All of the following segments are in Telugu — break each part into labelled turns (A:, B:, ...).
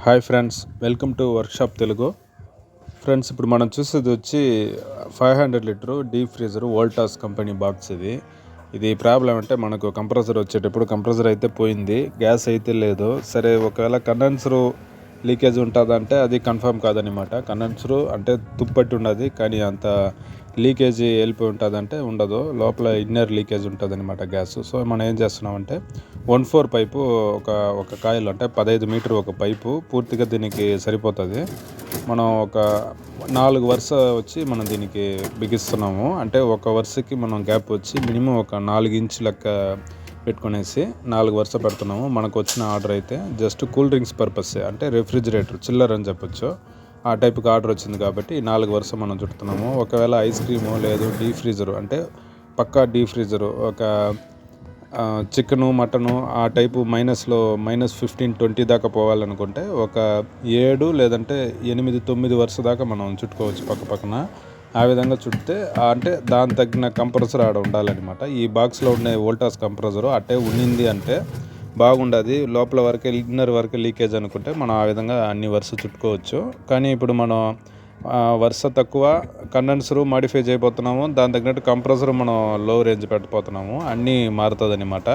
A: Hi friends, welcome to workshop Telugu. Friends, ఇప్పుడు మనం చూసేది వచ్చి 500 litre deep freezer Voltas company box. ఇది ప్రాబ్లం అంటే మనకు కంప్రెసర్ వచ్చేటప్పుడు కంప్రెసర్ అయితే పోయింది, గ్యాస్ అయితే లేదు. సరే, ఒకవేళ కండెన్సరు లీకేజ్ ఉంటుందంటే అది కన్ఫర్మ్ కాదనమాట. కండెన్సరు అంటే తుప్పట్టి ఉన్నది, కానీ అంత లీకేజీ వెళ్ళిపోయి ఉంటుందంటే ఉండదు. లోపల ఇన్నర్ లీకేజ్ ఉంటుంది అనమాట గ్యాస్. సో మనం ఏం చేస్తున్నామంటే 1/4 పైపు ఒక కాయిల్ అంటే 15 మీటర్ ఒక పైపు పూర్తిగా దీనికి సరిపోతుంది. మనం ఒక 4 వరుస వచ్చి మనం దీనికి బిగిస్తున్నాము. అంటే ఒక వరుసకి మనం గ్యాప్ వచ్చి మినిమం ఒక 4 ఇంచు లెక్క పెట్టుకునేసి 4 వరుస పెడుతున్నాము. మనకు వచ్చిన ఆర్డర్ అయితే జస్ట్ కూల్ డ్రింక్స్ పర్పస్, అంటే రెఫ్రిజిరేటర్ చిల్లర్ అని చెప్పొచ్చు, ఆ టైప్కి ఆర్డర్ వచ్చింది కాబట్టి 4 వరుస మనం చుడుతున్నాము. ఒకవేళ ఐస్ క్రీము లేదు డీప్ ఫ్రీజరు అంటే పక్కా డీప్ ఫ్రీజరు, ఒక చికెను మటను ఆ టైపు -15-20 దాకా పోవాలనుకుంటే ఒక 7 లేదంటే 8-9 వరుస దాకా మనం చుట్టుకోవచ్చు పక్క పక్కన. ఆ విధంగా చుడితే అంటే దాని తగిన కంప్రెసర్ ఆడ ఉండాలన్నమాట. ఈ బాక్స్లో ఉండే వోల్టాస్ కంప్రెసరు అట్టే ఉండింది అంటే బాగుండదు. లోపల వరకే ఇన్నర్ వరకే లీకేజ్ అనుకుంటే మనం ఆ విధంగా అన్ని వరుస చుట్టుకోవచ్చు. కానీ ఇప్పుడు మనం వరుస తక్కువ, కండెన్సరు మాడిఫై చేయబోతున్నాము, దాని తగినట్టు కంప్రెసర్ మనం లో రేంజ్ పెట్టబోతున్నాము, అన్నీ మారుతుంది అనమాట.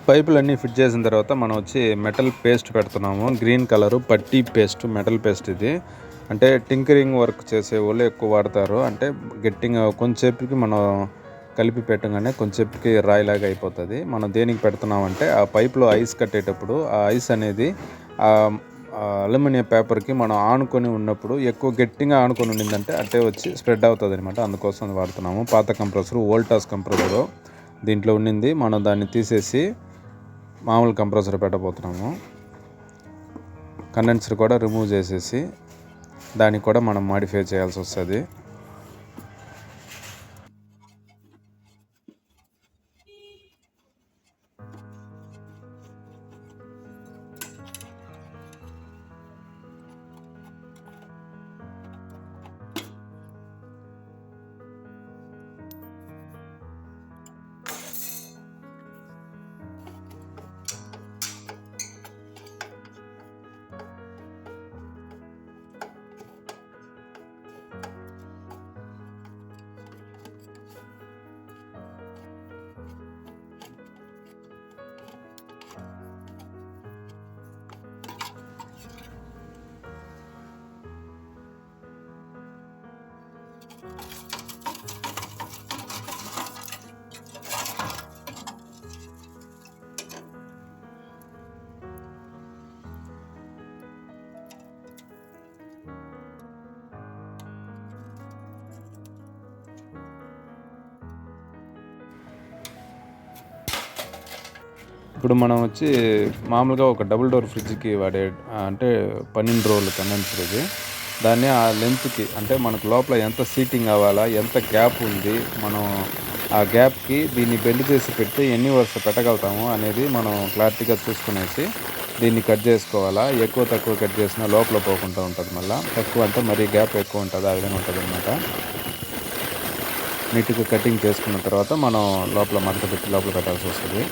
A: పైపులన్నీ ఫిట్ చేసిన తర్వాత మనం వచ్చి మెటల్ పేస్ట్ పెడుతున్నాము. గ్రీన్ కలరు పట్టీ పేస్ట్, మెటల్ పేస్ట్ ఇది. అంటే టింకరింగ్ వర్క్ చేసే వాళ్ళు ఎక్కువ వాడతారు. అంటే గట్టిగా కొంచెంసేపుకి మనం కలిపి పెట్టగానే కొంచెంసేపుకి రాయిలాగా అయిపోతుంది. మనం దేనికి పెడుతున్నామంటే ఆ పైపులో ఐస్ కట్టేటప్పుడు ఆ ఐస్ అనేది అల్యూమినియం పేపర్కి మనం ఆనుకొని ఉన్నప్పుడు ఎక్కువ గట్టిగా ఆనుకొని ఉండిందంటే అట్టే వచ్చి స్ప్రెడ్ అవుతుంది అనమాట. అందుకోసం వాడుతున్నాము. పాత కంప్రెసర్ వోల్టాస్ కంప్రెసరు దీంట్లో ఉండింది. మనం దాన్ని తీసేసి మామూలు కంప్రెసర్ పెట్టబోతున్నాము. కండెన్సర్ కూడా రిమూవ్ చేసేసి దానికి కూడా మనం మాడిఫై చేయాల్సి వస్తుంది. ఇప్పుడు మనం వచ్చి మామూలుగా ఒక డబుల్ డోర్ ఫ్రిడ్జ్కి వాడే అంటే 12 రోజుల కండెన్సర్ ఇది. దాన్ని ఆ లెంత్కి అంటే మనకు లోపల ఎంత సీటింగ్ అవ్వాలా, ఎంత గ్యాప్ ఉంది, మనం ఆ గ్యాప్కి దీన్ని బెండ్ చేసి పెడితే ఎన్ని వరుస పెట్టగలుగుతాము అనేది మనం క్లారిటీగా చూసుకునేసి దీన్ని కట్ చేసుకోవాలా. ఎక్కువ తక్కువ కట్ చేసినా లోపల పోకుండా ఉంటుంది. మళ్ళీ తక్కువ అంటే మరీ గ్యాప్ ఎక్కువ ఉంటుంది, ఆ విధంగా ఉంటుంది అనమాట. నీట్గా కటింగ్ చేసుకున్న తర్వాత మనం లోపల మడత పెట్టి లోపల పెట్టాల్సి వస్తుంది.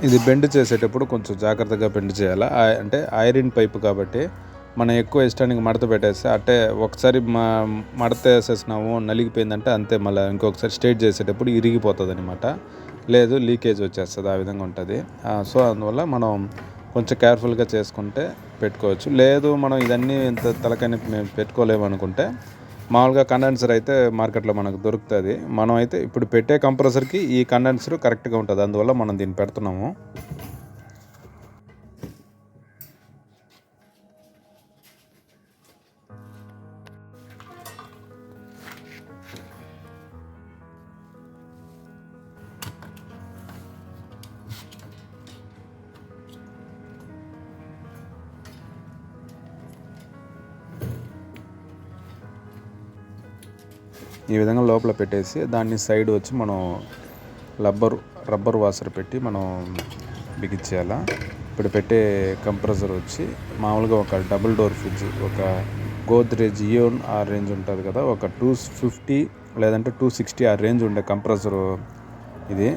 A: ఇది బెండ్ చేసేటప్పుడు కొంచెం జాగ్రత్తగా బెండ్ చేయాలి. అంటే ఐరన్ పైపు కాబట్టి మనం ఎక్కువ ఇష్టానికి మడత పెట్టేస్తే అట్టే ఒకసారి మడత వేసేసినాము నలిగిపోయిందంటే అంతే, మళ్ళీ ఇంకొకసారి స్ట్రైట్ చేసేటప్పుడు ఇరిగిపోతుంది అనమాట. లేదు లీకేజ్ వచ్చేస్తుంది, ఆ విధంగా ఉంటుంది. సో అందువల్ల మనం కొంచెం కేర్ఫుల్గా చేసుకుంటే పెట్టుకోవచ్చు. లేదు మనం ఇదన్నీ ఇంత తలకని మేము పెట్టుకోలేము అనుకుంటే మామూలుగా కండెన్సర్ అయితే మార్కెట్లో మనకు దొరుకుతుంది. మనం అయితే ఇప్పుడు పెట్టే కంప్రెసర్కి ఈ కండెన్సర్ కరెక్ట్గా ఉంటుంది, అందువల్ల మనం దీన్ని పెడుతున్నాము. ఈ విధంగా లోపల పెట్టేసి దాన్ని సైడ్ వచ్చి మనం రబ్బర్ వాసర్ పెట్టి మనం బిగించేయాల. ఇప్పుడు పెట్టే కంప్రెసర్ వచ్చి మామూలుగా ఒక డబుల్ డోర్ ఫ్రిడ్జ్, ఒక గోద్రేజ్ ఇయోన్ ఆ రేంజ్ ఉంటుంది కదా, ఒక 250 లేదంటే 260 ఆ రేంజ్ ఉండే కంప్రెసరు ఇది.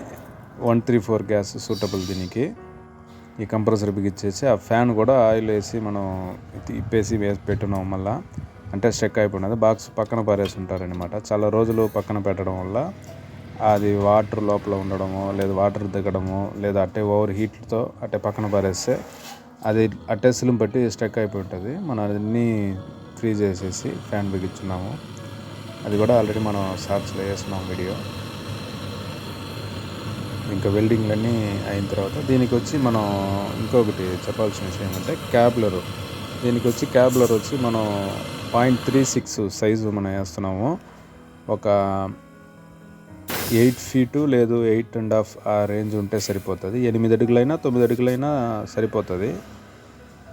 A: 134 గ్యాస్ సూటబుల్ దీనికి. ఈ కంప్రెసర్ బిగించేసి ఆ ఫ్యాన్ కూడా ఆయిల్ వేసి మనం ఇప్పేసి పెట్టినాం. మళ్ళీ అంటే స్ట్రెక్ అయిపోయినది బాక్స్ పక్కన పారేసి ఉంటారనమాట. చాలా రోజులు పక్కన పెట్టడం వల్ల అది వాటర్ లోపల ఉండడము, లేదా వాటర్ దిగడము, లేదా అట్టే ఓవర్ హీట్తో అట్టే పక్కన పారేస్తే అది అట్టే సిలిం పట్టి స్టక్ అయిపోయి ఉంటుంది. మనం అన్నీ ఫ్రీజ్ చేసేసి ఫ్యాన్ బిగించున్నాము. అది కూడా ఆల్రెడీ మనం షార్ట్స్లో వేస్తున్నాం వీడియో. ఇంకా వెల్డింగ్లన్నీ అయిన తర్వాత దీనికి వచ్చి మనం ఇంకొకటి చెప్పాల్సిన విషయం ఏంటంటే క్యాబ్లరు. దీనికి వచ్చి క్యాబ్లర్ వచ్చి మనం 0.36 సైజు మనం వేస్తున్నాము. ఒక 8 ఫీటు లేదు 8.5 ఆ రేంజ్ ఉంటే సరిపోతుంది. 8 అడుగులైనా 9 అడుగులైనా సరిపోతుంది.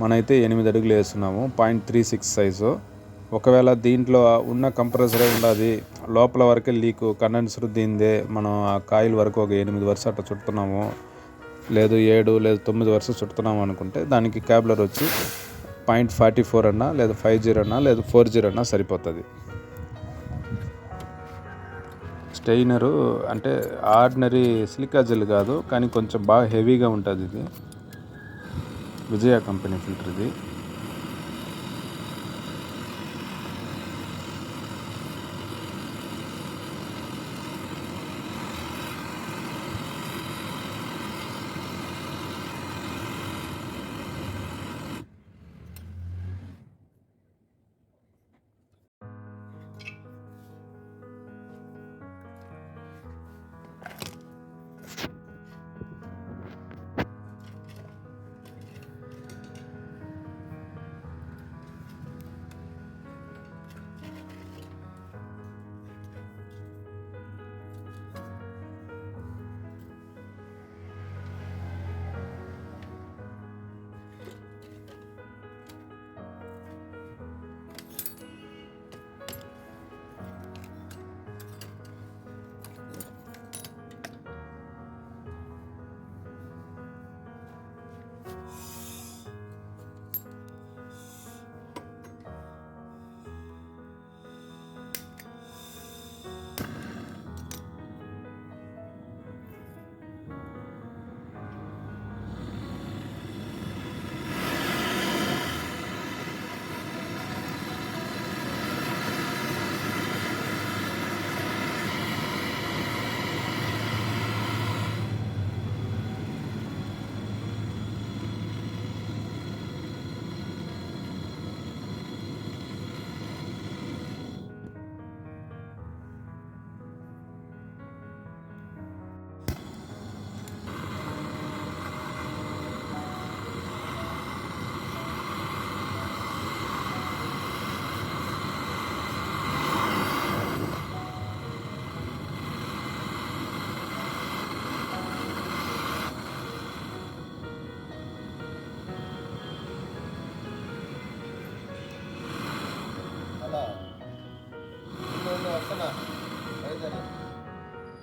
A: మనమైతే 8 అడుగులు వేస్తున్నాము, 0.36 సైజు. ఒకవేళ దీంట్లో ఉన్న కంప్రెసరే ఉండదు, లోపల వరకే లీకు, కండెన్సర్ దీందే, మనం ఆ కాయిల్ వరకు ఒక 8 వరుస అట్లా చుడుతున్నాము, లేదు 7 లేదు 9 వరుస చుడుతున్నాము అనుకుంటే దానికి క్యాబ్లర్ వచ్చి 0.44 అన్నా, లేదా 50 అన్నా, లేదా 40 అన్నా సరిపోతుంది. స్టెయినరు అంటే ఆర్డినరీ సిలికా జెల్ కాదు, కానీ కొంచెం బాగా హెవీగా ఉంటుంది. ఇది విజయ కంపెనీ ఫిల్టర్ ఇది.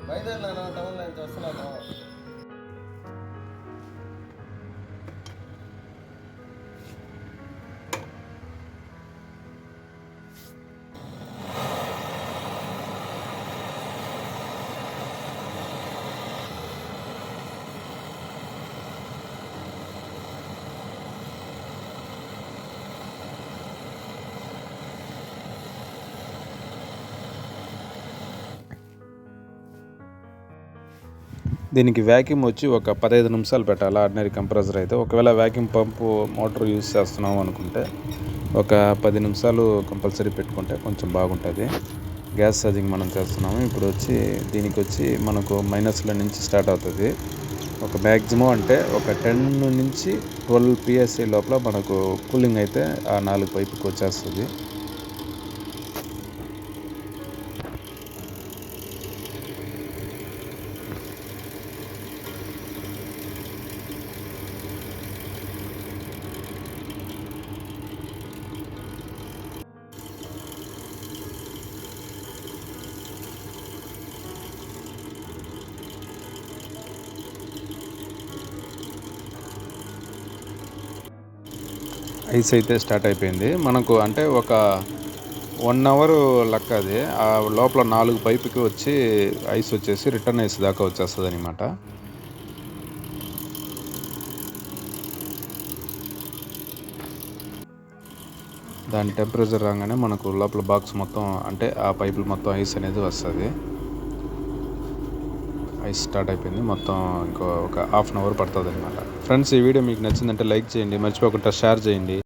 B: బయలుదేరినా టౌన్లో నుంచి వస్తున్నాను.
A: దీనికి వ్యాక్యూమ్ వచ్చి ఒక 15 నిమిషాలు పెట్టాలి ఆర్డినరీ కంప్రెసర్ అయితే. ఒకవేళ వ్యాక్యూమ్ పంపు మోటార్ యూజ్ చేస్తున్నాం అనుకుంటే ఒక 10 నిమిషాలు కంపల్సరీ పెట్టుకుంటే కొంచెం బాగుంటుంది. గ్యాస్ ఛార్జింగ్ మనం చేస్తున్నాము. ఇప్పుడు వచ్చి దీనికి వచ్చి మనకు మైనస్ల నుంచి స్టార్ట్ అవుతుంది. ఒక మ్యాక్సిమం అంటే ఒక 10 నుంచి 12 PSI లోపల మనకు కూలింగ్ అయితే ఆ 4 పైపుకి వచ్చేస్తుంది. ఐస్ అయితే స్టార్ట్ అయిపోయింది మనకు. అంటే ఒక 1 అవర్ లెక్క అది. ఆ లోపల 4 పైపుకి వచ్చి ఐస్ వచ్చేసి రిటర్న్ ఐస్ దాకా వచ్చేస్తుంది అనమాట. దాని టెంపరేచర్ రాగానే మనకు లోపల బాక్స్ మొత్తం అంటే ఆ పైపులు మొత్తం ఐస్ అనేది వస్తుంది. ఐస్ స్టార్ట్ అయిపోయింది. మొత్తం ఇంకో ఒక హాఫ్ అన్ అవర్ పడుతుంది అనమాట. ఫ్రెండ్స్, ఈ వీడియో మీకు నచ్చిందంటే లైక్ చేయండి, మర్చిపోకుండా షేర్ చేయండి.